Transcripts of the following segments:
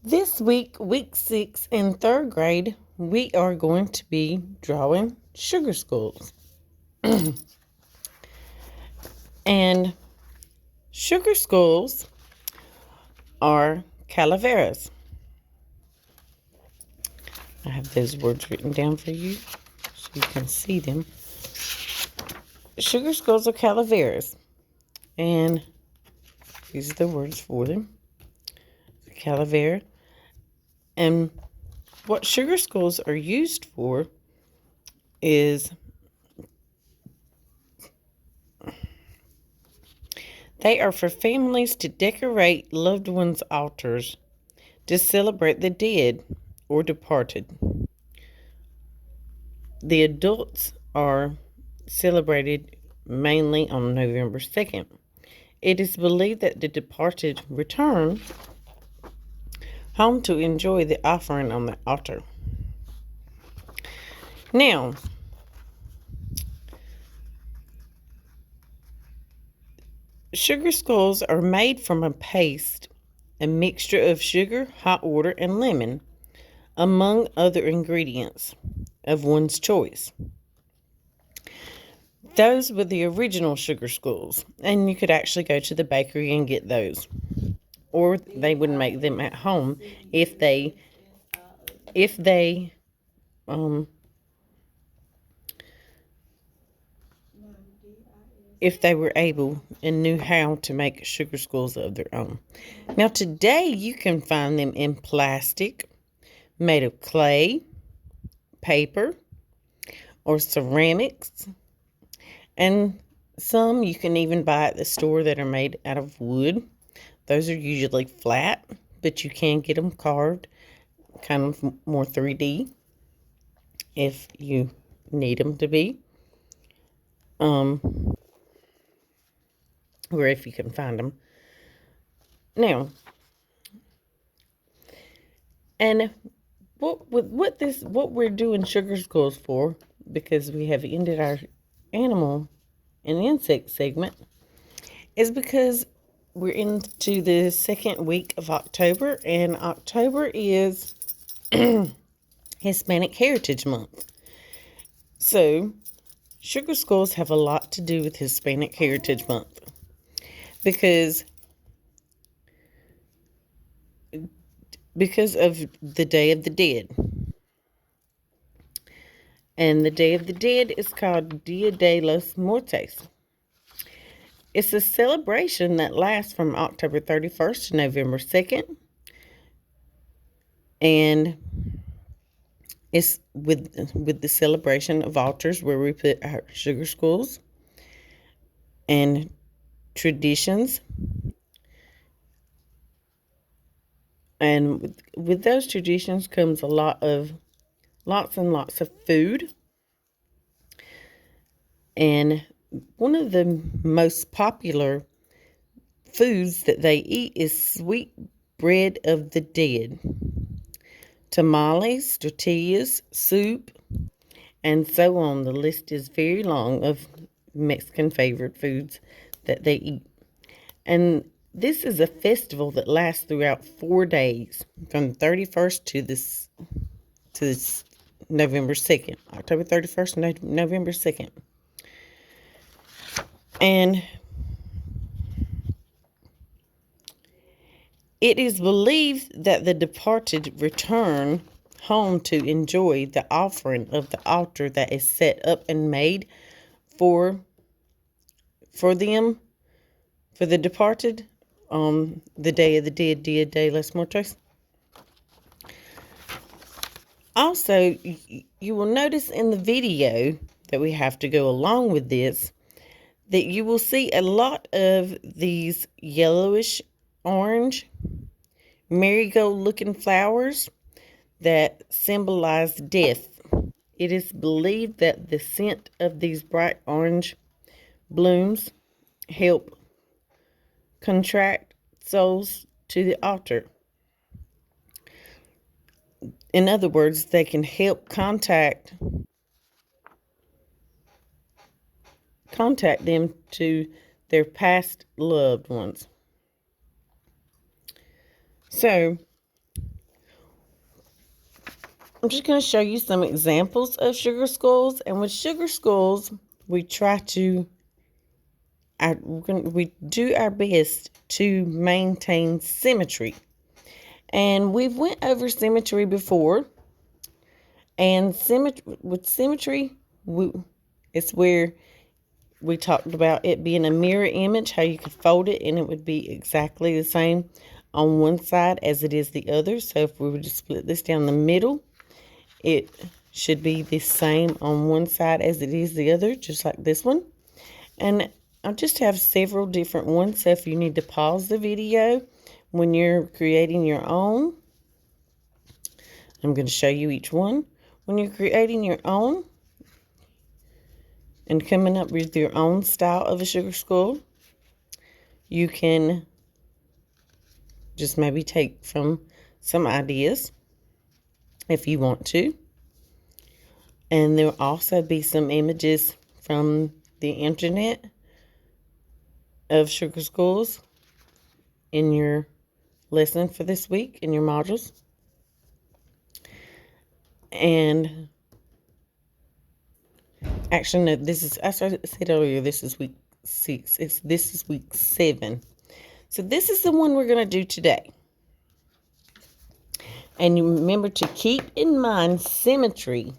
This week, week 6 in third grade, we are going to be drawing sugar skulls. And sugar skulls are calaveras. I have those words written down for you so you can see them. Sugar skulls are calaveras. And these are the words for them. Calavera. And what sugar skulls are used for is they are for families to decorate loved ones' altars, to celebrate the dead or departed. The adults are celebrated mainly on November 2nd. It is believed that the departed return home to enjoy the offering on the altar. Now, sugar skulls are made from a paste, a mixture of sugar, hot water, and lemon, among other ingredients of one's choice. Those were the original sugar skulls, and you could actually go to the bakery and get those. Or they would make them at home if they um if they were able and knew how to make sugar skulls of their own. Now today you can find them in plastic, made of clay, paper, or ceramics, and some you can even buy at the store that are made out of wood. Those are usually flat, but you can get them carved, kind of more 3D if you need them to be. Or if you can find them. Now, and what we're doing sugar skulls for, because we have ended our animal and insect segment, is because we're into the second week of October, and October is Hispanic Heritage Month. So, sugar skulls have a lot to do with Hispanic Heritage Month because of the Day of the Dead. And the Day of the Dead is called Dia de los Muertos. It's a celebration that lasts from October 31st to November 2nd. And it's with the celebration of altars where we put our sugar skulls and traditions. And with those traditions comes lots and lots of food. And one of the most popular foods that they eat is sweet bread of the dead, tamales, tortillas, soup, and so on. The list is very long of Mexican favorite foods that they eat. And this is a festival that lasts throughout 4 days, from the 31st to this November 2nd, October 31st to November 2nd. And it is believed that the departed return home to enjoy the offering of the altar that is set up and made for them, for the departed, the Day of the Dead, Dia de los Muertos. Also, you will notice in the video that we have to go along with this, that you will see a lot of these yellowish orange marigold looking flowers that symbolize death. It is believed that the scent of these bright orange blooms help contract souls to the altar. In other words, they can help contact them to their past loved ones. So, I'm just going to show you some examples of sugar skulls. And with sugar skulls, we try to, we do our best to maintain symmetry. And we've went over symmetry before. And with symmetry, it's where we talked about it being a mirror image, how you could fold it and it would be exactly the same on one side as it is the other. So if we were to split this down the middle, it should be the same on one side as it is the other, just like this one. And I just have several different ones, so if you need to pause the video when you're creating your own, I'm going to show you each one. When you're creating your own and coming up with your own style of a sugar skull, you can just maybe take from some ideas if you want to. And there will also be some images from the internet of sugar skulls in your lesson for this week, in your modules. And actually, no, I said earlier, this is week 6. This is week 7. So this is the one we're going to do today. And you remember to keep in mind symmetry.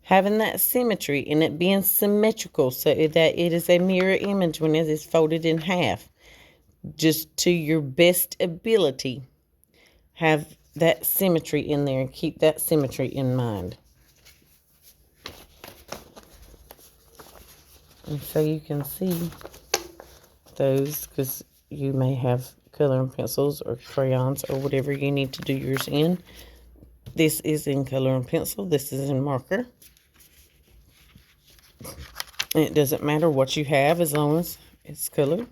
Having that symmetry and it being symmetrical so that it is a mirror image when it is folded in half. Just to your best ability, have that symmetry in there and keep that symmetry in mind. And so you can see those, because you may have coloring pencils or crayons or whatever you need to do yours in. This is in coloring pencil. This is in marker. And it doesn't matter what you have as long as it's colored.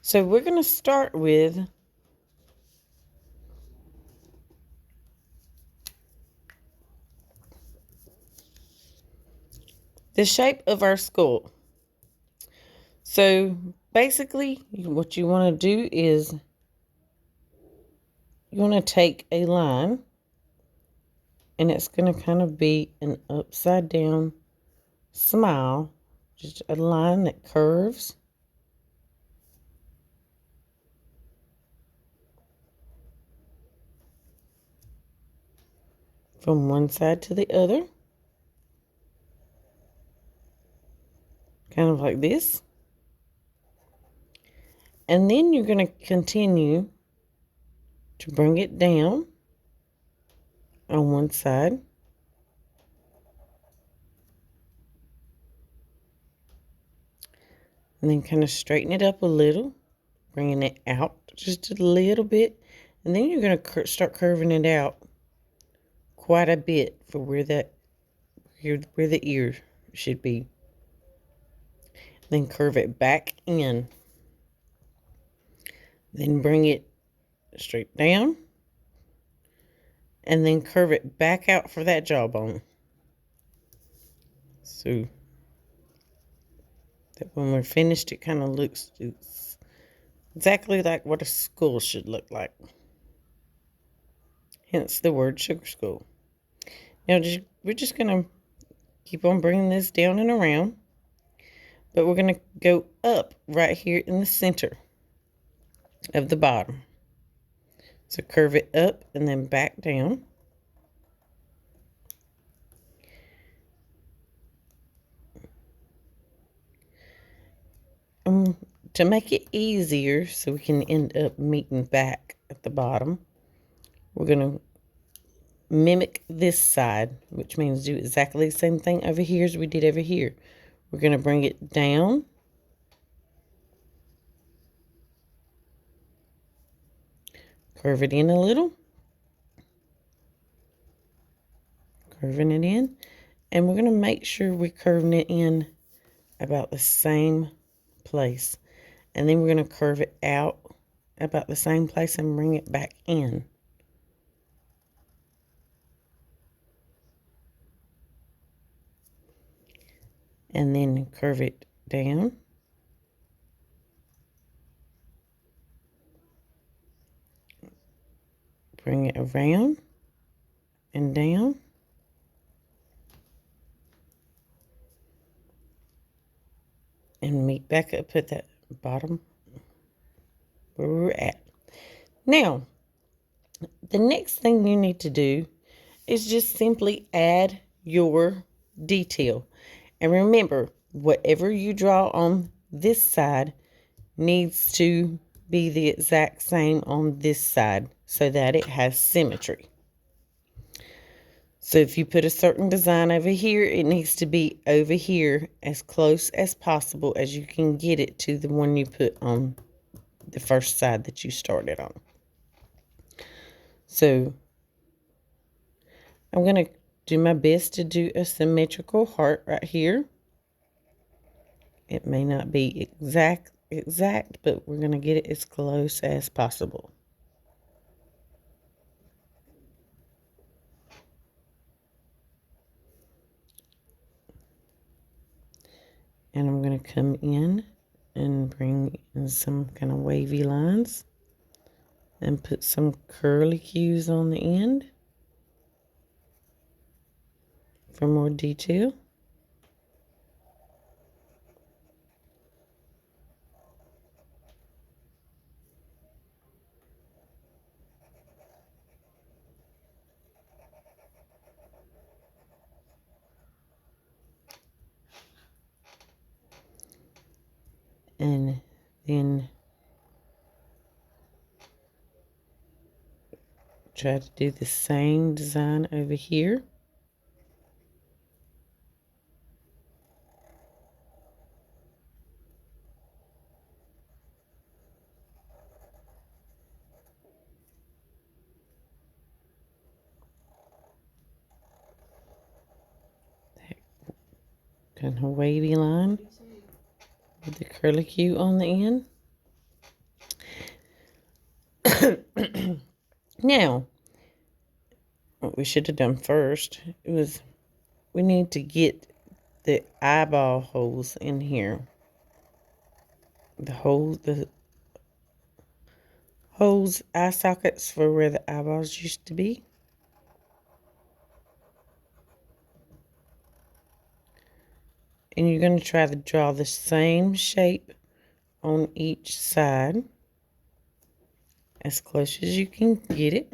So we're going to start with the shape of our skull. So basically what you want to do is you want to take a line, and it's going to kind of be an upside down smile, just a line that curves. From one side to the other. Kind of like this. And then you're going to continue to bring it down on one side. And then kind of straighten it up a little, bringing it out just a little bit. And then you're going to start curving it out quite a bit for where the ear should be. Then curve it back in. Then bring it straight down. And then curve it back out for that jawbone. So that when we're finished, it kind of looks exactly like what a skull should look like. Hence the word sugar skull. Now we're just going to keep on bringing this down and around. But we're going to go up right here in the center of the bottom. So curve it up and then back down. To make it easier so we can end up meeting back at the bottom, we're going to mimic this side, which means do exactly the same thing over here as we did over here. We're going to bring it down. Curve it in a little. Curving it in. And we're going to make sure we're curving it in about the same place. And then we're going to curve it out about the same place and bring it back in. And then curve it down. bring it around and down. And meet back up at that bottom where we were at. Now, the next thing you need to do is just simply add your detail. And remember, whatever you draw on this side needs to be the exact same on this side so that it has symmetry. So if you put a certain design over here, it needs to be over here as close as possible as you can get it to the one you put on the first side that you started on. So I'm going to do my best to do a symmetrical heart right here. It may not be exact, but we're going to get it as close as possible. And I'm going to come in and bring in some kind of wavy lines and put some curlicues on the end for more detail. And then try to do the same design over here. Kind of wavy line with the curlicue on the end. Now, what we should have done first was we need to get the eyeball holes in here. The holes, eye sockets for where the eyeballs used to be. And you're going to try to draw the same shape on each side as close as you can get it.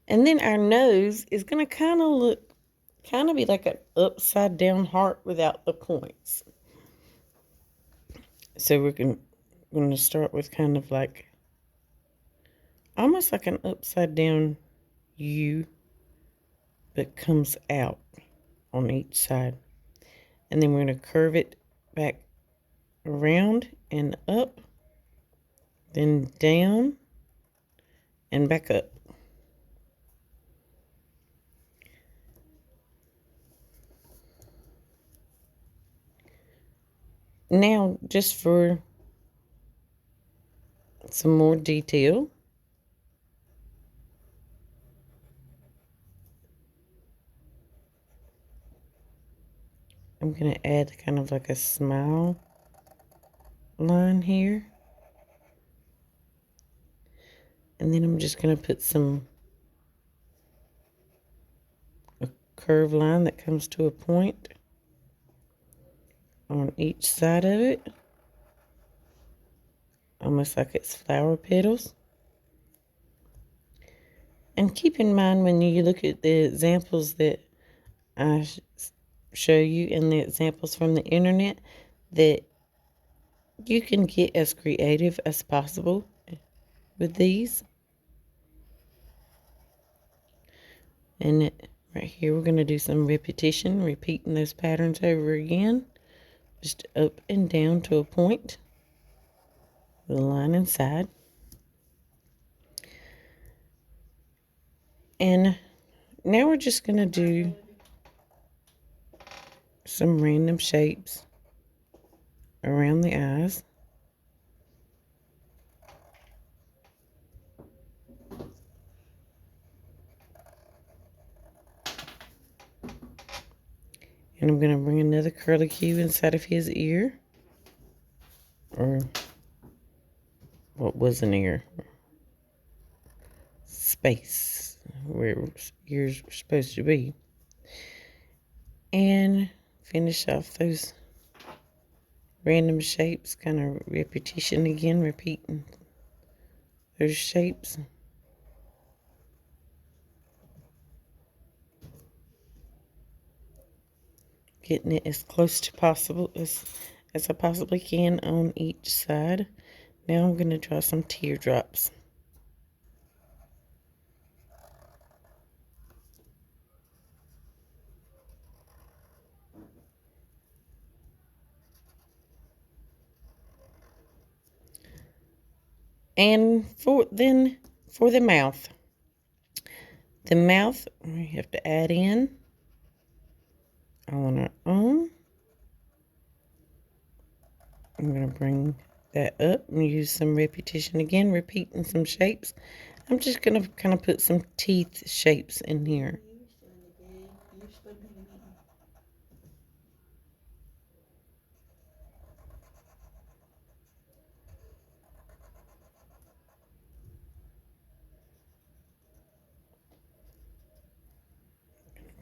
And then our nose is going to kind of be like an upside down heart without the points. So we're going to start with kind of like almost like an upside down U, but comes out on each side. And then we're going to curve it back around and up, then down and back up. Now, just for some more detail, I'm going to add kind of like a smile line here. And then I'm just going to put a curved line that comes to a point on each side of it, almost like it's flower petals. And keep in mind when you look at the examples that I show you in the examples from the internet, that you can get as creative as possible with these. And right here we're going to do some repetition, repeating those patterns over again, just up and down to a point with a line inside. And now we're just going to do some random shapes around the eyes. And I'm going to bring another curlicue inside of his ear. Or what was an ear? space where yours were supposed to be. And finish off those random shapes, kind of repetition again, repeating those shapes. Getting it as close to possible as I possibly can on each side. Now I'm going to draw some teardrops. And for the mouth. The mouth we have to add in on our own. I'm going to bring that up and use some repetition again, repeating some shapes. I'm just going to kind of put some teeth shapes in here.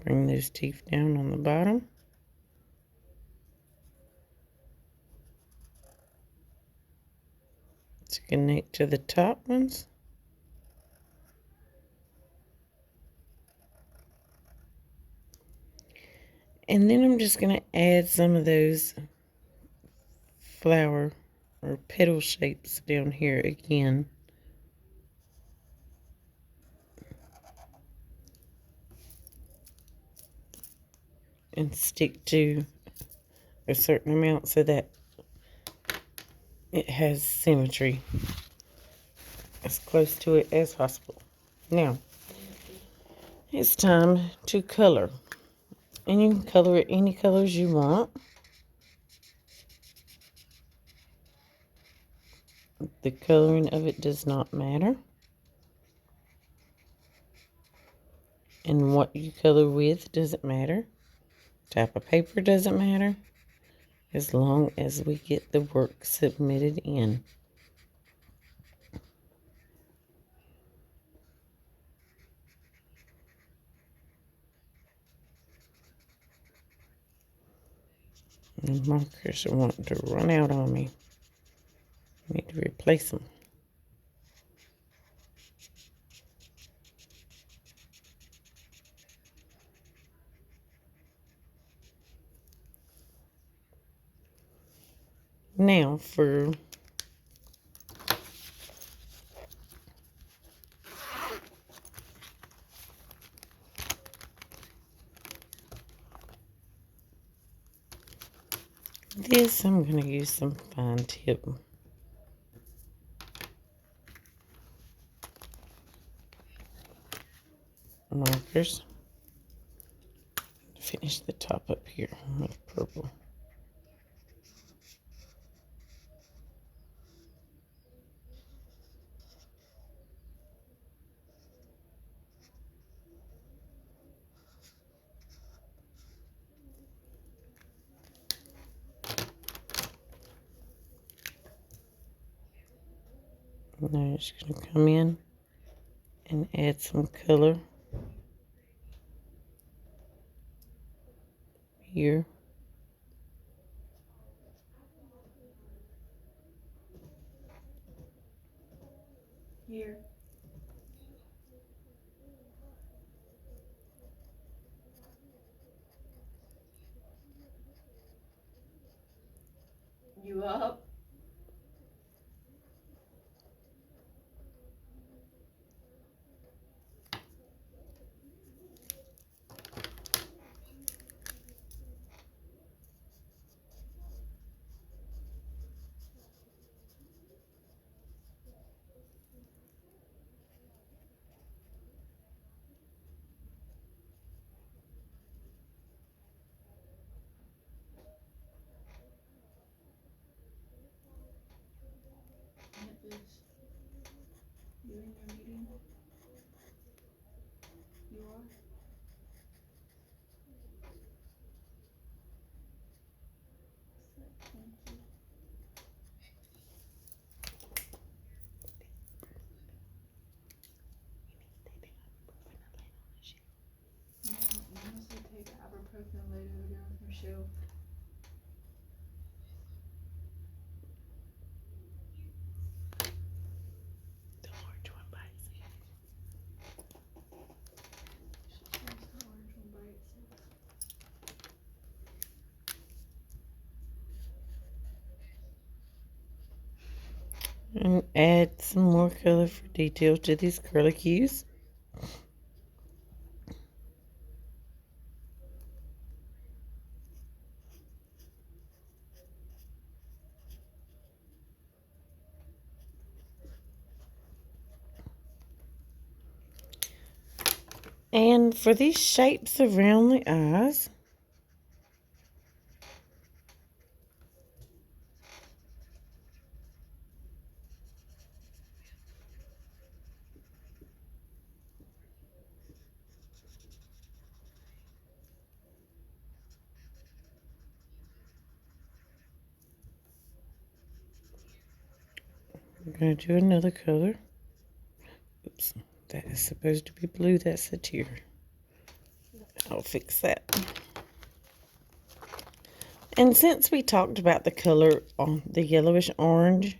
Bring those teeth down on the bottom. To connect to the top ones. And then I'm just going to add some of those flower or petal shapes down here again. And stick to a certain amount so that it has symmetry as close to it as possible. Now, it's time to color. And you can color it any colors you want. The coloring of it does not matter. And what you color with doesn't matter. Type of paper doesn't matter. As long as we get the work submitted in. And markers are wanting to run out on me. I need to replace them. Now for this, I'm going to use some fine tip markers to finish the top up here with purple. Now I'm just going to come in and add some color here. Here. You up? You in your meeting? You are? Thank you. too. The orange one by itself. She says the orange one by itself. And add some more color for detail to these curlicues. And for these shapes around the eyes, we're going to do another color. Oops, that is supposed to be blue. That's a tear. I'll fix that. And since we talked about the color on the yellowish orange,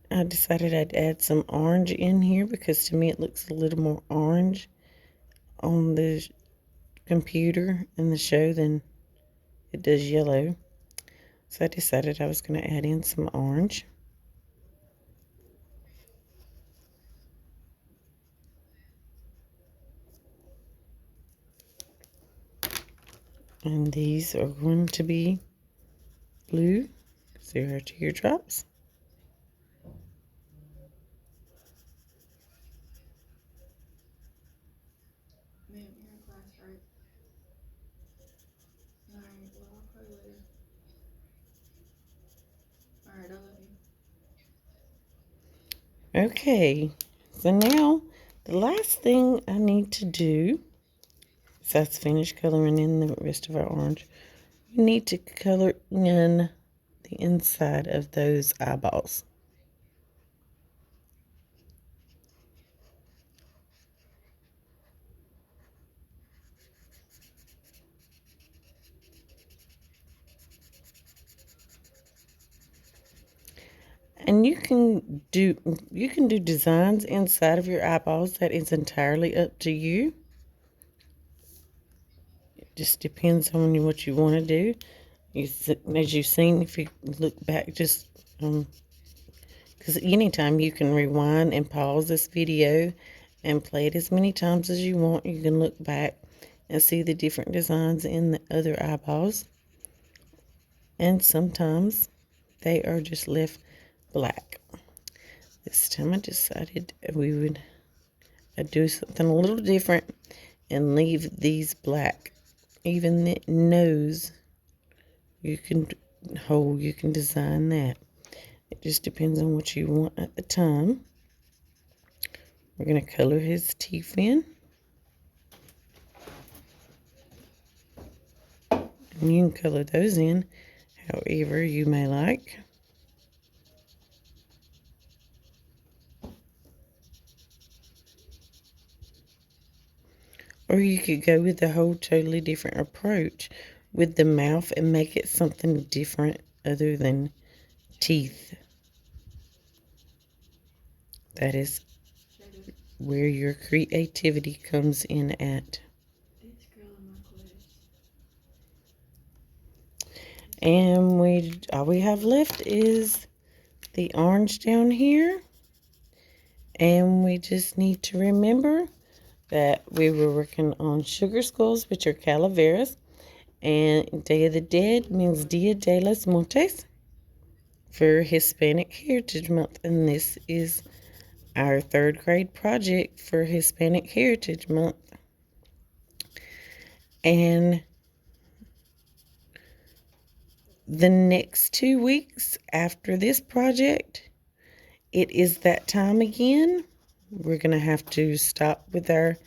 I decided I'd add some orange in here because to me it looks a little more orange on the computer in the show than it does yellow. So I decided I was going to add in some orange. And these are going to be blue because they are teardrops. Man, you're in class, right? Alright, well, I'll call you later. Alright, I love you. Okay, so now the last thing I need to do, besides finish coloring in the rest of our orange, we need to color in the inside of those eyeballs. And you can do designs inside of your eyeballs. That is entirely up to you. It just depends on what you want to do. As you've seen, if you look back, just because anytime you can rewind and pause this video and play it as many times as you want, you can look back and see the different designs in the other eyeballs. And sometimes they are just left black. This time I decided we would do something a little different and leave these black. Even the nose, you can design that. It just depends on what you want at the time. We're going to color his teeth in. And you can color those in however you may like. Or you could go with a whole totally different approach with the mouth and make it something different other than teeth. That is where your creativity comes in at. It's grilling my quiz. And all we have left is the orange down here. And we just need to remember that we were working on sugar skulls, which are calaveras. And Day of the Dead means Dia de los Muertos for Hispanic Heritage Month. And this is our 3rd grade project for Hispanic Heritage Month. And the next 2 weeks after this project, it is that time again. We're going to have to stop with our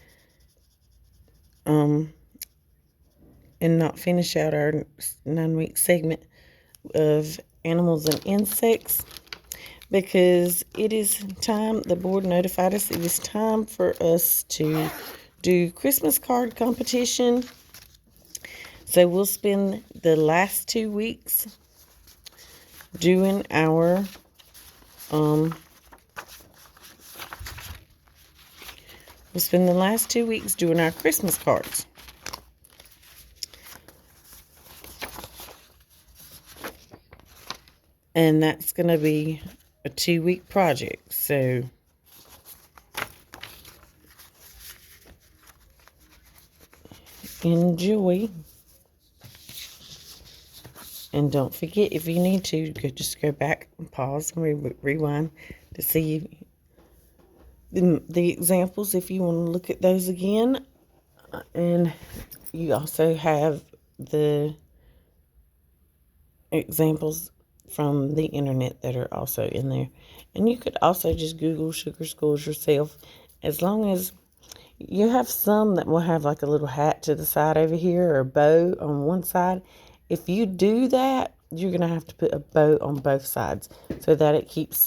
and not finish out our 9-week segment of animals and insects because it is time. The board notified us it is time for us to do Christmas card competition. So we'll spend the last 2 weeks doing our we'll spend the last 2 weeks doing our Christmas cards. And that's going to be a 2-week project. So enjoy. And don't forget, if you need to, just go back and pause and rewind to see the examples if you want to look at those again. And you also have the examples from the internet that are also in there. And you could also just Google sugar skulls yourself, as long as you have some that will have like a little hat to the side over here or a bow on one side. If you do that, you're going to have to put a bow on both sides so that it keeps